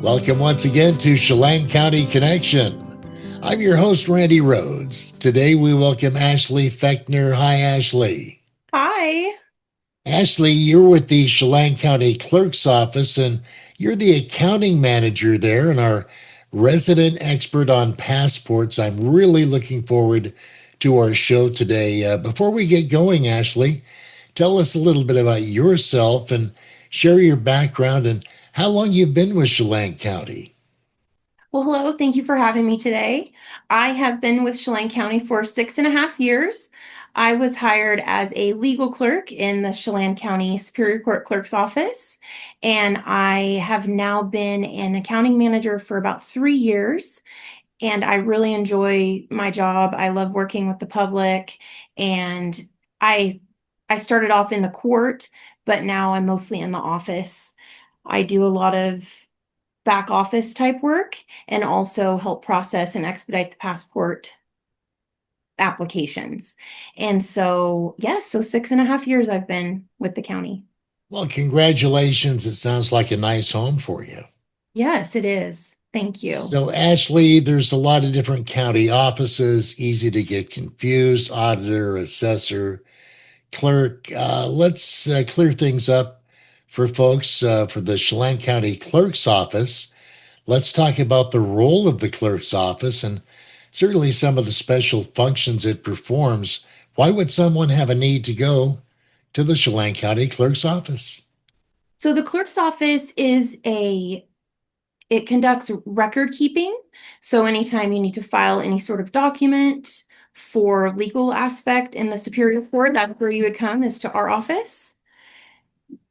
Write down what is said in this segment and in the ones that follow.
Welcome once again to Chelan County Connection. I'm your host, Randy Rhodes. Today we welcome Ashley Fechner. Hi, Ashley. Hi. Ashley, you're with the Chelan County Clerk's office, and you're the accounting manager there and our resident expert on passports. I'm really looking forward to our show today. Before we get going, Ashley, tell us a little bit about yourself and share your background and how long you've been with Chelan County. Well, hello. Thank you for having me today. I have been with Chelan County for 6.5 years. I was hired as a legal clerk in the Chelan County Superior Court Clerk's office, and I have now been an accounting manager for about 3 years. And I really enjoy my job. I love working with the public, and I I started off in the court, but now I'm mostly in the office. I do a lot of back office type work and also help process and expedite the passport applications. And so, yes, so 6.5 years I've been with the county. Well, congratulations. It sounds like a nice home for you. Yes, it is. Thank you. So, Ashley, there's a lot of different county offices, easy to get confused auditor, assessor, clerk. Let's clear things up for folks for the Chelan County Clerk's office. Let's talk about the role of the clerk's office and certainly some of the special functions it performs. Why would someone have a need to go to the Chelan County Clerk's office? So the clerk's office it conducts record keeping. So anytime you need to file any sort of document for legal aspect in the Superior Court, that's where you would come, is to our office.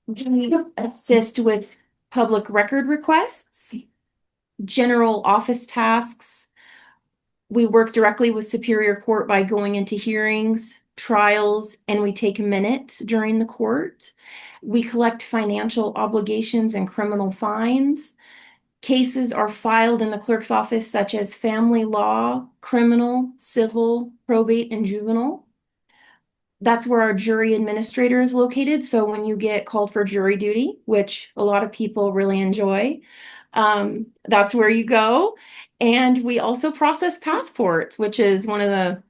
We assist with public record requests, general office tasks. We work directly with Superior Court by going into hearings, trials, and we take minutes during the court. We collect financial obligations and criminal fines. Cases are filed in the clerk's office, such as family law, criminal, civil, probate, and juvenile. That's where our jury administrator is located. So when you get called for jury duty, which a lot of people really enjoy, that's where you go. And we also process passports, which is one of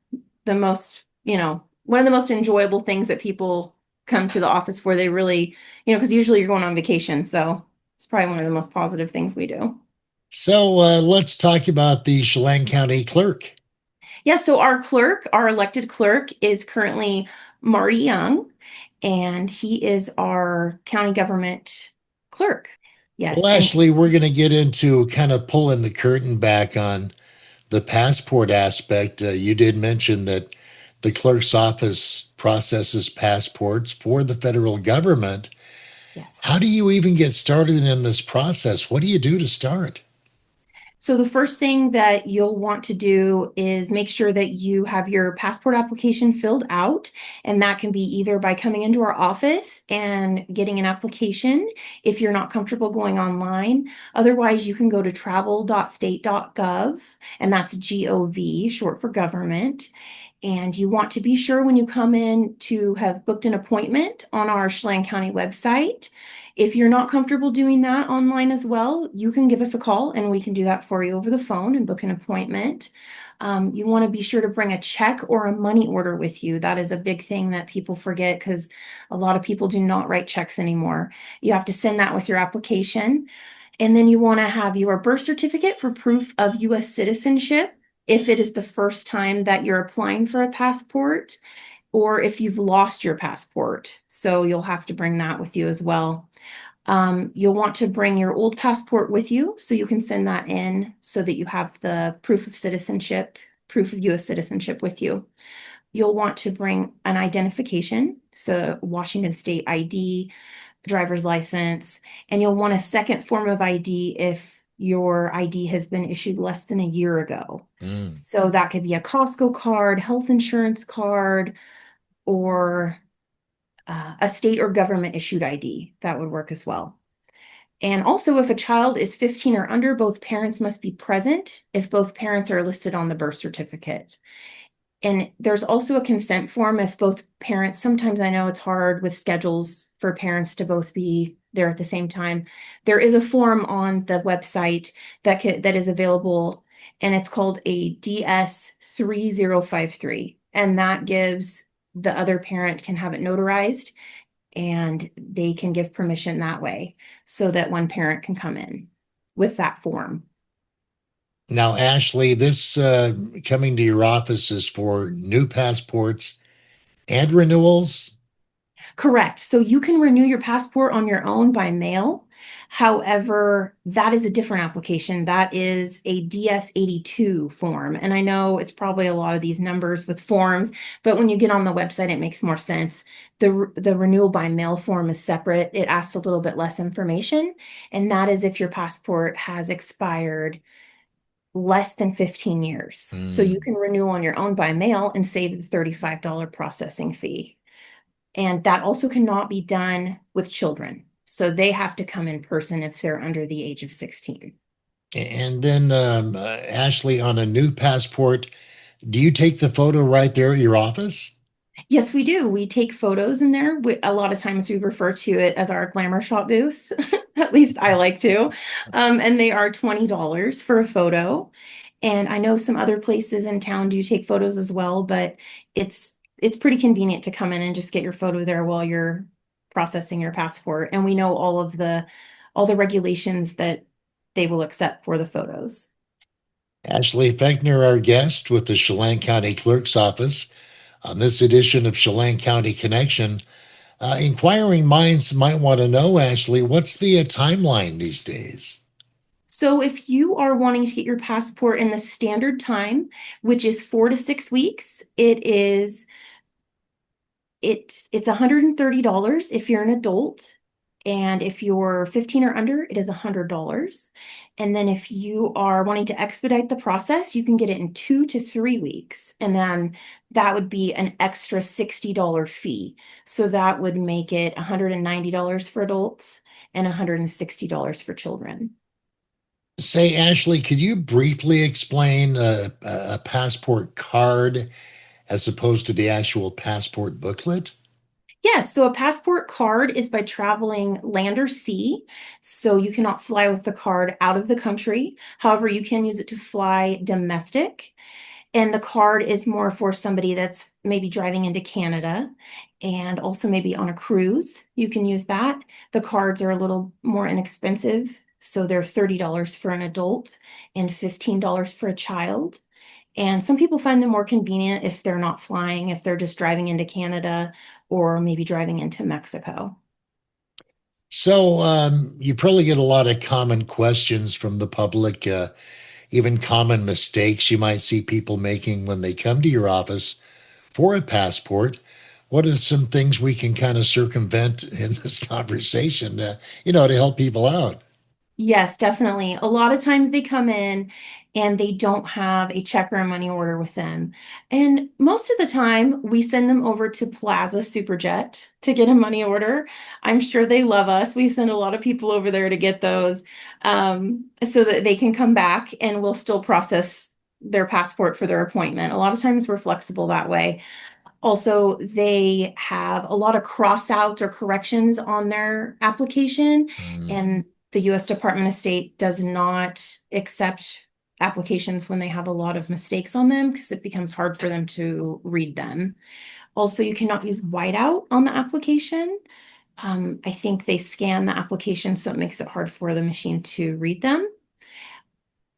the most, one of the most enjoyable things that people come to the office for. They really, because usually you're going on vacation. So it's probably one of the most positive things we do. So let's talk about the Chelan County Clerk. Yeah, so our elected clerk is currently Marty Young, and he is our county government clerk. Yes, Well, and Ashley, we're going to get into kind of pulling the curtain back on the passport aspect. You did mention that the clerk's office processes passports for the federal government. yes. How do you even get started in this process? What do you do to start? So the first thing that you'll want to do is make sure that you have your passport application filled out, and that can be either by coming into our office and getting an application if you're not comfortable going online. Otherwise, you can go to travel.state.gov, and that's GOV, short for government. And you want to be sure when you come in to have booked an appointment on our Chelan County website. If you're not comfortable doing that online as well, you can give us a call and we can do that for you over the phone and book an appointment. You want to be sure to bring a check or a money order with you. That is a big thing that people forget because a lot of people do not write checks anymore. You have to send that with your application. And then you want to have your birth certificate for proof of US citizenship if it is the first time that you're applying for a passport, or if you've lost your passport. So you'll have to bring that with you as well. You'll want to bring your old passport with you so you can send that in so that you have the proof of citizenship, proof of US citizenship with you. You'll want to bring an identification, so Washington State ID, driver's license, and you'll want a second form of ID if your ID has been issued less than a year ago. Mm. So that could be a Costco card, health insurance card, or a state or government issued ID. That would work as well. And also, if a child is 15 or under, both parents must be present if both parents are listed on the birth certificate. And there's also a consent form if both parents, sometimes I know it's hard with schedules for parents to both be there at the same time. There is a form on the website that is available, and it's called a DS 3053, and that gives the other parent can have it notarized, and they can give permission that way so that one parent can come in with that form. Now, Ashley, this coming to your office is for new passports and renewals. Correct. So you can renew your passport on your own by mail. However, that is a different application. That is a DS-82 form. And I know it's probably a lot of these numbers with forms, but when you get on the website, it makes more sense. The renewal by mail form is separate. It asks a little bit less information, and that is if your passport has expired less than 15 years. So you Hmm. can renew on your own by mail and save the $35 processing fee. And that also cannot be done with children. So they have to come in person if they're under the age of 16. And then, Ashley, on a new passport, do you take the photo right there at your office? Yes, we do. We take photos in there. A lot of times we refer to it as our glamour shot booth. At least I like to. And they are $20 for a photo. And I know some other places in town do take photos as well, but it's pretty convenient to come in and just get your photo there while you're processing your passport. And we know all the regulations that they will accept for the photos. Ashley Fechner, our guest with the Chelan County Clerk's Office on this edition of Chelan County Connection. Inquiring minds might want to know, Ashley, what's the timeline these days? So if you are wanting to get your passport in the standard time, which is 4 to 6 weeks, it's $130 if you're an adult. And if you're 15 or under, it is $100. And then if you are wanting to expedite the process, you can get it in 2 to 3 weeks. And then that would be an extra $60 fee. So that would make it $190 for adults and $160 for children. Say, Ashley, could you briefly explain a passport card as opposed to the actual passport booklet? Yes, so a passport card is by traveling land or sea. So you cannot fly with the card out of the country. However, you can use it to fly domestic. And the card is more for somebody that's maybe driving into Canada and also maybe on a cruise. You can use that. The cards are a little more inexpensive. So they're $30 for an adult and $15 for a child. And some people find them more convenient if they're not flying, if they're just driving into Canada or maybe driving into Mexico. So, you probably get a lot of common questions from the public, even common mistakes you might see people making when they come to your office for a passport. What are some things we can kind of circumvent in this conversation, to help people out? Yes, definitely. A lot of times they come in and they don't have a check or a money order with them. And most of the time we send them over to Plaza Superjet to get a money order. I'm sure they love us. We send a lot of people over there to get those so that they can come back and we'll still process their passport for their appointment. A lot of times we're flexible that way. Also, they have a lot of cross outs or corrections on their application, Mm. and the US Department of State does not accept applications when they have a lot of mistakes on them because it becomes hard for them to read them. Also, you cannot use whiteout on the application. I think they scan the application, so it makes it hard for the machine to read them.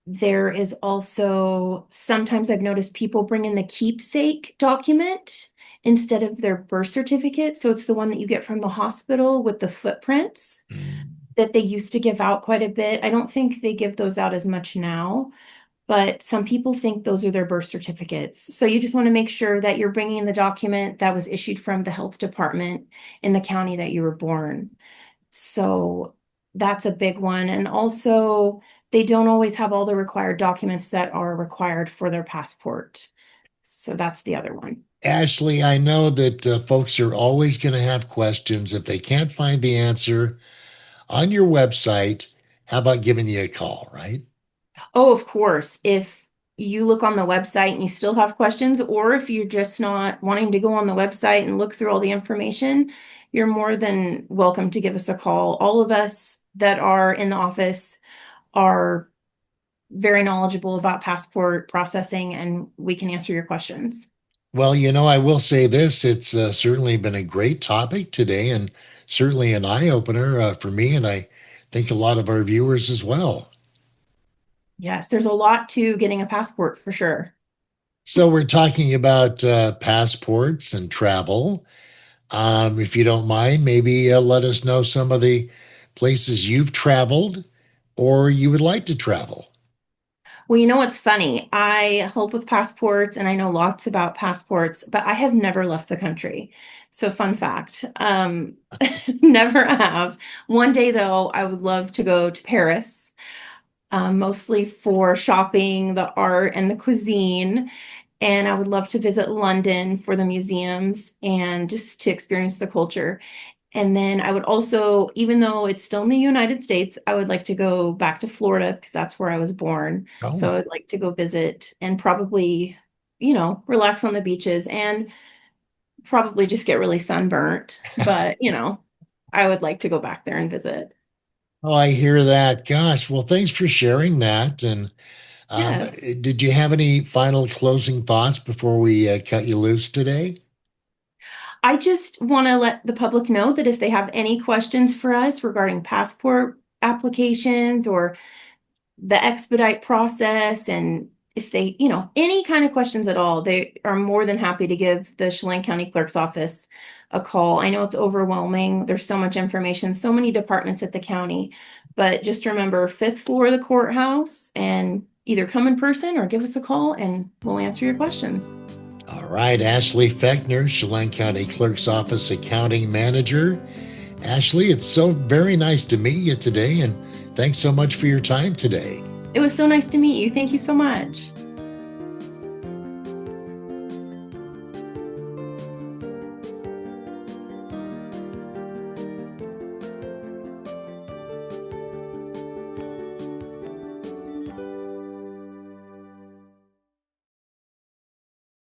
There is also sometimes I've noticed people bring in the keepsake document instead of their birth certificate. So it's the one that you get from the hospital with the footprints Mm. that they used to give out quite a bit. I don't think they give those out as much now, but some people think those are their birth certificates. So you just want to make sure that you're bringing in the document that was issued from the health department in the county that you were born. So that's a big one. And also, they don't always have all the required documents that are required for their passport. So that's the other one. Ashley, I know that folks are always going to have questions. If they can't find the answer on your website, how about giving you a call, right? Oh, of course. you look on the website and you still have questions, or if you're just not wanting to go on the website and look through all the information, you're more than welcome to give us a call. All of us that are in the office are very knowledgeable about passport processing, and we can answer your questions. Well, I will say this. It's certainly been a great topic today and certainly an eye opener for me, and I think a lot of our viewers as well. Yes, there's a lot to getting a passport for sure. So, we're talking about passports and travel. If you don't mind, maybe let us know some of the places you've traveled or you would like to travel. Well, you know what's funny? I help with passports and I know lots about passports, but I have never left the country. So, fun fact, never have. One day, though, I would love to go to Paris, mostly for shopping, the art, and the cuisine. And I would love to visit London for the museums and just to experience the culture. And then I would also, even though it's still in the United States, I would like to go back to Florida because that's where I was born. So Oh, I would like to go visit and probably, relax on the beaches and probably just get really sunburnt. But, I would like to go back there and visit. oh, I hear that. Gosh, well, thanks for sharing that. And Yes. did you have any final closing thoughts before we cut you loose today? I just want to let the public know that if they have any questions for us regarding passport applications or the expedite process, and if they, any kind of questions at all, they are more than happy to give the Chelan County Clerk's office a call. I know it's overwhelming. There's so much information, so many departments at the county, but just remember fifth floor of the courthouse and either come in person or give us a call and we'll answer your questions. All right, Ashley Fechner, Chelan County Clerk's Office Accounting Manager. Ashley, it's so very nice to meet you today, and thanks so much for your time today. It was so nice to meet you. Thank you so much.